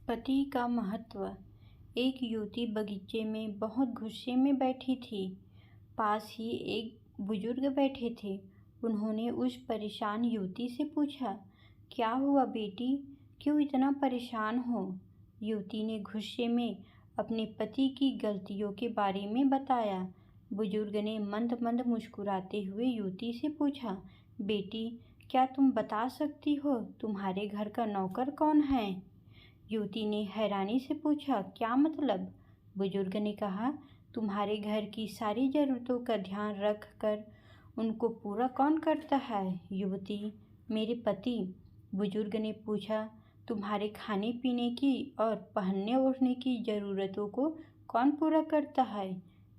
पति का महत्व। एक युवती बगीचे में बहुत गुस्से में बैठी थी। पास ही एक बुजुर्ग बैठे थे। उन्होंने उस परेशान युवती से पूछा, क्या हुआ बेटी, क्यों इतना परेशान हो? युवती ने गुस्से में अपने पति की गलतियों के बारे में बताया। बुजुर्ग ने मंद मंद मुस्कुराते हुए युवती से पूछा, बेटी, क्या तुम बता सकती हो तुम्हारे घर का नौकर कौन है? युवती ने हैरानी से पूछा, क्या मतलब? बुजुर्ग ने कहा, तुम्हारे घर की सारी ज़रूरतों का ध्यान रख कर उनको पूरा कौन करता है? युवती, मेरे पति। बुजुर्ग ने पूछा, तुम्हारे खाने पीने की और पहनने ओढ़ने की ज़रूरतों को कौन पूरा करता है?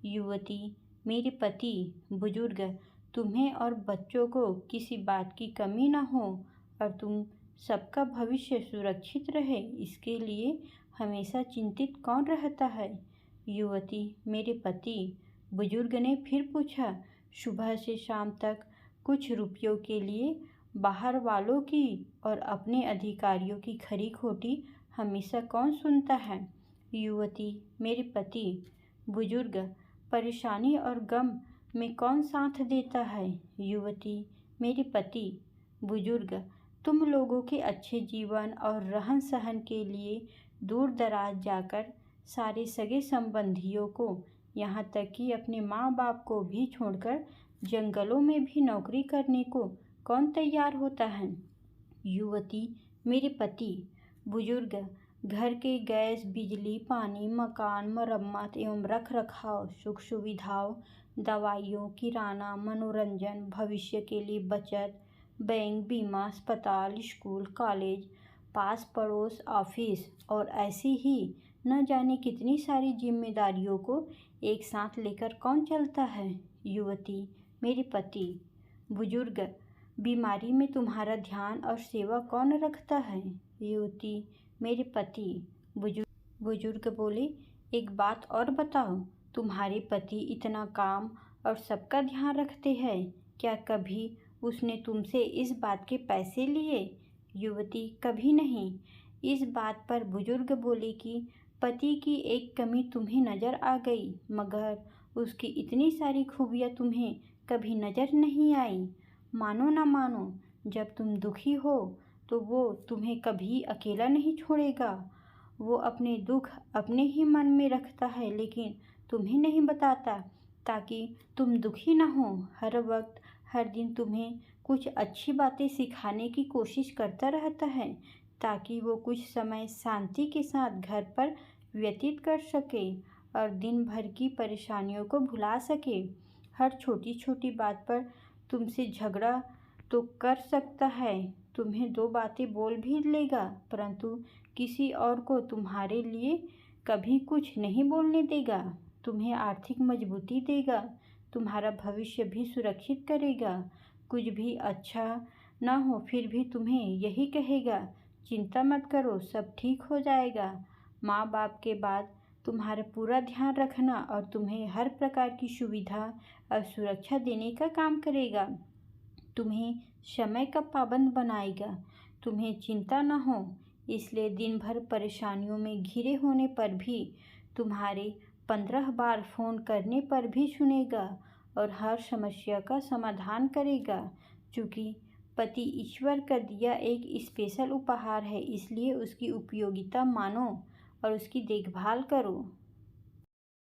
युवती, मेरे पति। बुजुर्ग, तुम्हें और बच्चों को किसी बात की कमी न हो और तुम सबका भविष्य सुरक्षित रहे, इसके लिए हमेशा चिंतित कौन रहता है? युवती, मेरे पति। बुजुर्ग ने फिर पूछा, सुबह से शाम तक कुछ रुपयों के लिए बाहर वालों की और अपने अधिकारियों की खरी खोटी हमेशा कौन सुनता है? युवती, मेरे पति। बुजुर्ग, परेशानी और गम में कौन साथ देता है? युवती, मेरे पति। बुजुर्ग, तुम लोगों के अच्छे जीवन और रहन सहन के लिए दूर दराज जाकर सारे सगे संबंधियों को, यहाँ तक कि अपने माँ बाप को भी छोड़कर जंगलों में भी नौकरी करने को कौन तैयार होता है? युवती, मेरे पति। बुजुर्ग, घर के गैस, बिजली, पानी, मकान, मरम्मत एवं रख रखाव, सुख सुविधाओं, दवाइयों, किराना, मनोरंजन, भविष्य के लिए बचत, बैंक, बीमा, अस्पताल, स्कूल, कॉलेज, पास पड़ोस, ऑफिस और ऐसी ही न जाने कितनी सारी जिम्मेदारियों को एक साथ लेकर कौन चलता है? युवती, मेरे पति। बुजुर्ग, बीमारी में तुम्हारा ध्यान और सेवा कौन रखता है? युवती, मेरे पति। बुजुर्ग बोले, एक बात और बताओ, तुम्हारे पति इतना काम और सबका ध्यान रखते हैं, क्या कभी उसने तुमसे इस बात के पैसे लिए? युवती, कभी नहीं। इस बात पर बुजुर्ग बोले कि पति की एक कमी तुम्हें नज़र आ गई, मगर उसकी इतनी सारी खूबियाँ तुम्हें कभी नज़र नहीं आई। मानो ना मानो, जब तुम दुखी हो तो वो तुम्हें कभी अकेला नहीं छोड़ेगा। वो अपने दुख अपने ही मन में रखता है, लेकिन तुम्हें नहीं बताता, ताकि तुम दुखी ना हो। हर वक्त हर दिन तुम्हें कुछ अच्छी बातें सिखाने की कोशिश करता रहता है, ताकि वो कुछ समय शांति के साथ घर पर व्यतीत कर सके और दिन भर की परेशानियों को भुला सके। हर छोटी छोटी बात पर तुमसे झगड़ा तो कर सकता है, तुम्हें दो बातें बोल भी लेगा, परंतु किसी और को तुम्हारे लिए कभी कुछ नहीं बोलने देगा। तुम्हें आर्थिक मजबूती देगा, तुम्हारा भविष्य भी सुरक्षित करेगा। कुछ भी अच्छा ना हो फिर भी तुम्हें यही कहेगा, चिंता मत करो, सब ठीक हो जाएगा। माँ बाप के बाद तुम्हारा पूरा ध्यान रखना और तुम्हें हर प्रकार की सुविधा और सुरक्षा देने का काम करेगा। तुम्हें समय का पाबंद बनाएगा, तुम्हें चिंता ना हो, इसलिए दिन भर परेशानियों में घिरे होने पर भी तुम्हारे 15 बार फ़ोन करने पर भी सुनेगा और हर समस्या का समाधान करेगा। चूँकि पति ईश्वर का दिया एक स्पेशल उपहार है, इसलिए उसकी उपयोगिता मानो और उसकी देखभाल करो।